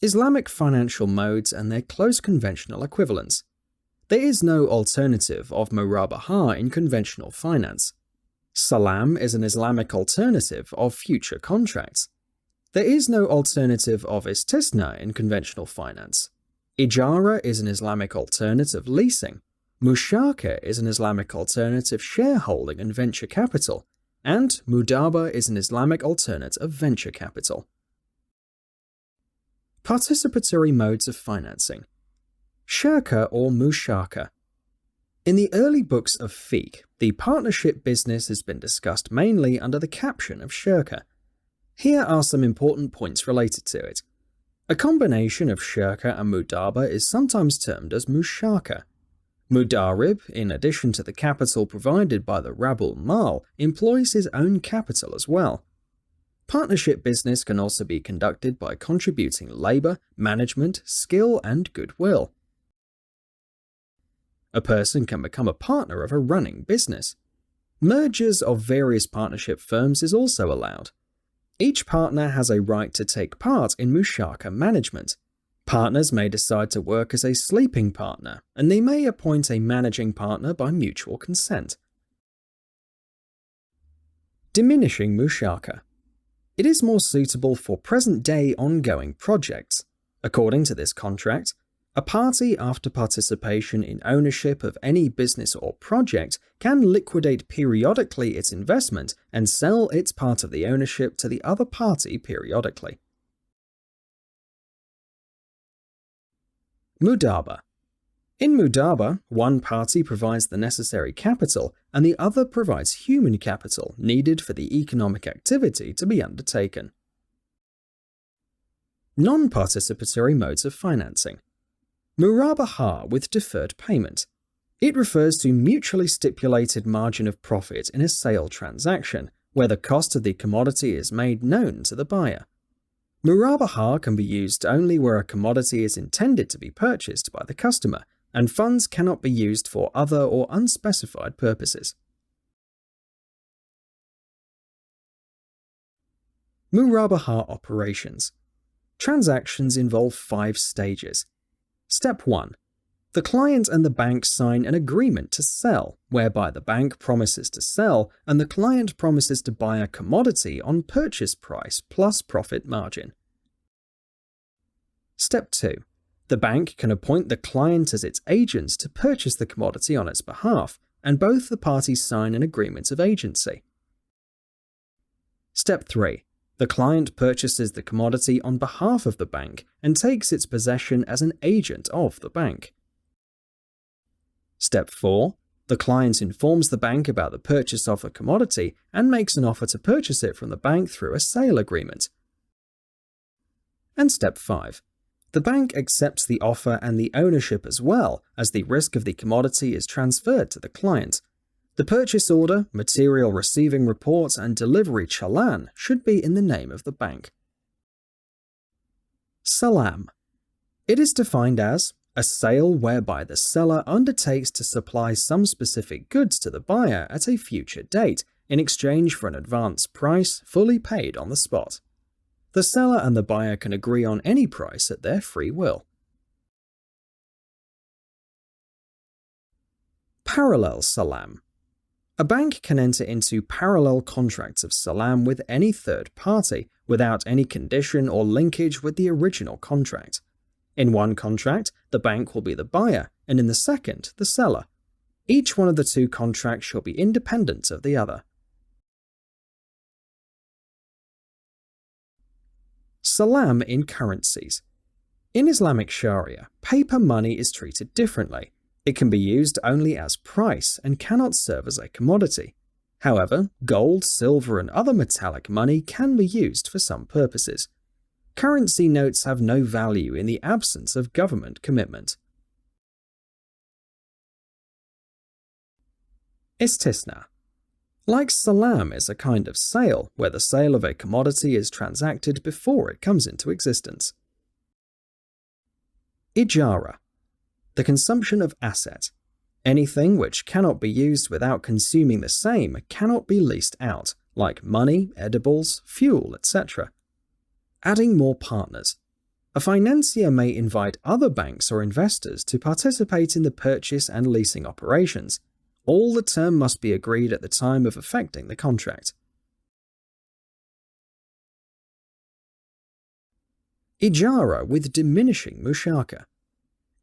Islamic financial modes and their close conventional equivalents. There is no alternative of murabaha in conventional finance. Salam is an Islamic alternative of future contracts. There is no alternative of istisna in conventional finance. Ijara is an Islamic alternative leasing. Musharaka is an Islamic alternative shareholding and venture capital. And Mudaba is an Islamic alternate of venture capital. Participatory modes of financing. Shirka or Musharaka. In the early books of fiqh, the partnership business has been discussed mainly under the caption of shirka. Here are some important points related to it. A combination of shirka and mudaba is sometimes termed as musharaka. Mudarib, in addition to the capital provided by the Rabul Mal, employs his own capital as well. Partnership business can also be conducted by contributing labor, management, skill, and goodwill. A person can become a partner of a running business. Mergers of various partnership firms is also allowed. Each partner has a right to take part in musharaka management. Partners may decide to work as a sleeping partner, and they may appoint a managing partner by mutual consent. Diminishing musharaka. It is more suitable for present-day ongoing projects. According to this contract, a party, after participation in ownership of any business or project, can liquidate periodically its investment and sell its part of the ownership to the other party periodically. Mudaba. In Mudaba, one party provides the necessary capital and the other provides human capital needed for the economic activity to be undertaken. Non-participatory modes of financing. Murabaha with deferred payment. It refers to mutually stipulated margin of profit in a sale transaction, where the cost of the commodity is made known to the buyer. Murabaha can be used only where a commodity is intended to be purchased by the customer, and funds cannot be used for other or unspecified purposes. Murabaha operations. Transactions involve 5 stages. Step 1. The client and the bank sign an agreement to sell, whereby the bank promises to sell and the client promises to buy a commodity on purchase price plus profit margin. Step 2. The bank can appoint the client as its agent to purchase the commodity on its behalf, and both the parties sign an agreement of agency. Step 3. The client purchases the commodity on behalf of the bank and takes its possession as an agent of the bank. Step 4. The client informs the bank about the purchase of the commodity and makes an offer to purchase it from the bank through a sale agreement. And Step 5. The bank accepts the offer and the ownership as well, as the risk of the commodity is transferred to the client. The purchase order, material receiving report, and delivery challan should be in the name of the bank. Salam. It is defined as a sale whereby the seller undertakes to supply some specific goods to the buyer at a future date in exchange for an advance price fully paid on the spot. The seller and the buyer can agree on any price at their free will. Parallel salam. A bank can enter into parallel contracts of salam with any third party without any condition or linkage with the original contract. In one contract, the bank will be the buyer, and in the second, the seller. Each one of the two contracts shall be independent of the other. Salam in currencies. In Islamic Shariah, paper money is treated differently. It can be used only as price and cannot serve as a commodity. However, gold, silver, and other metallic money can be used for some purposes. Currency notes have no value in the absence of government commitment. Istisna. Like salam is a kind of sale, where the sale of a commodity is transacted before it comes into existence. Ijara. The consumption of asset. Anything which cannot be used without consuming the same cannot be leased out, like money, edibles, fuel, etc. Adding more partners. A financier may invite other banks or investors to participate in the purchase and leasing operations. All the term must be agreed at the time of effecting the contract. Ijara with diminishing mushaka.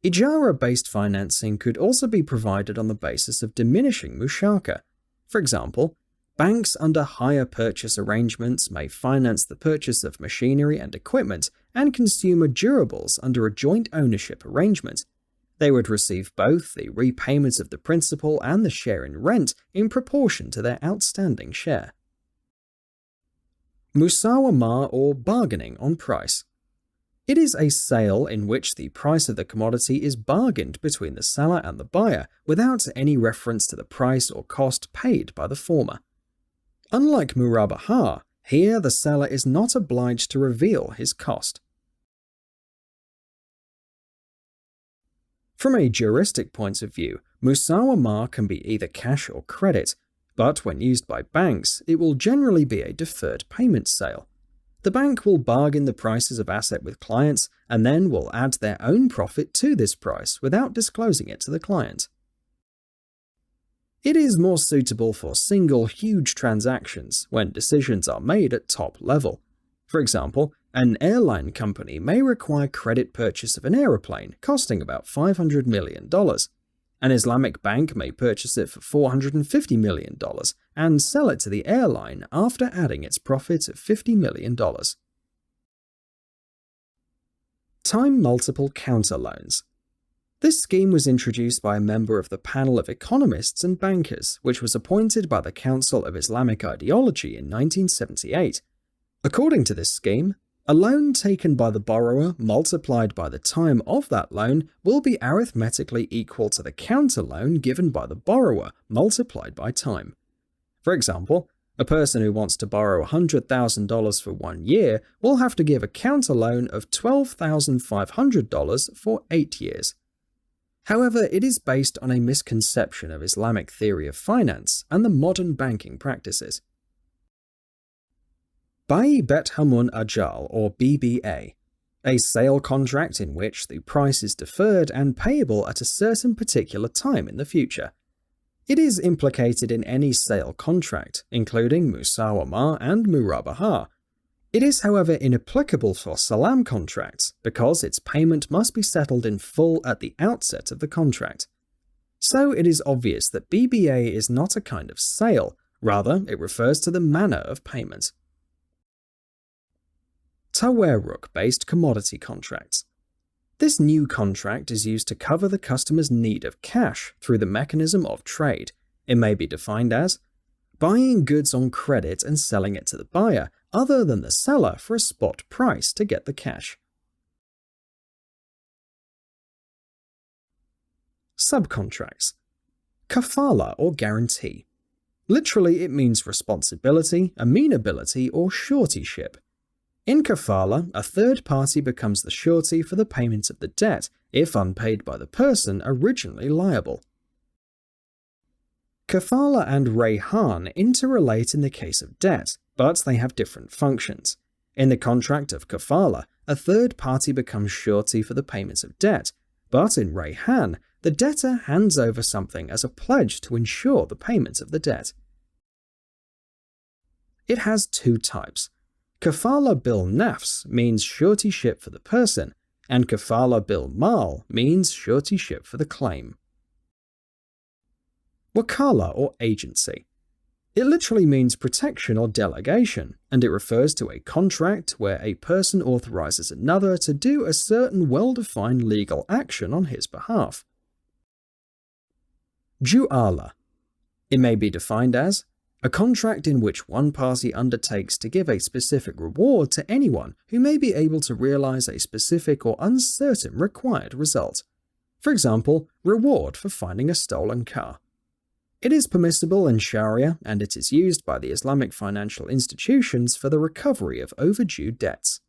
Ijara-based financing could also be provided on the basis of diminishing mushaka. For example, banks under hire purchase arrangements may finance the purchase of machinery and equipment and consumer durables under a joint ownership arrangement. They would receive both the repayment of the principal and the share in rent in proportion to their outstanding share. Musawama or bargaining on price. It is a sale in which the price of the commodity is bargained between the seller and the buyer without any reference to the price or cost paid by the former. Unlike murabaha, here the seller is not obliged to reveal his cost. From a juristic point of view, musawama can be either cash or credit, but when used by banks, it will generally be a deferred payment sale. The bank will bargain the prices of asset with clients and then will add their own profit to this price without disclosing it to the client. It is more suitable for single huge transactions when decisions are made at top level. For example, an airline company may require credit purchase of an aeroplane costing about $500 million. An Islamic bank may purchase it for $450 million and sell it to the airline after adding its profit of $50 million. Time multiple counter loans. This scheme was introduced by a member of the panel of economists and bankers, which was appointed by the Council of Islamic Ideology in 1978. According to this scheme, a loan taken by the borrower multiplied by the time of that loan will be arithmetically equal to the counter loan given by the borrower multiplied by time. For example, a person who wants to borrow $100,000 for 1 year will have to give a counter loan of $12,500 for 8 years. However, it is based on a misconception of Islamic theory of finance and the modern banking practices. Bai Bet Hamun Ajal or BBA, a sale contract in which the price is deferred and payable at a certain particular time in the future. It is implicated in any sale contract, including musawama and murabaha. It is, however, inapplicable for salam contracts because its payment must be settled in full at the outset of the contract. So it is obvious that BBA is not a kind of sale, rather it refers to the manner of payment. Tawerruk-based commodity contracts. This new contract is used to cover the customer's need of cash through the mechanism of trade. It may be defined as buying goods on credit and selling it to the buyer other than the seller for a spot price to get the cash. Subcontracts. Kafala or guarantee. Literally, it means responsibility, amenability, or suretyship. In kafala, a third party becomes the surety for the payment of the debt if unpaid by the person originally liable. Kafala and rayhan interrelate in the case of debt, but they have different functions. In the contract of kafala, a third party becomes surety for the payment of debt, but in rayhan, the debtor hands over something as a pledge to ensure the payment of the debt. It has two types. Kafala bil nafs means suretyship for the person, and kafala bil mal means suretyship for the claim. Wakala or agency. It literally means protection or delegation, and it refers to a contract where a person authorizes another to do a certain well-defined legal action on his behalf. Ju'ala. It may be defined as a contract in which one party undertakes to give a specific reward to anyone who may be able to realize a specific or uncertain required result. For example, reward for finding a stolen car. It is permissible in Shariah, and it is used by the Islamic financial institutions for the recovery of overdue debts.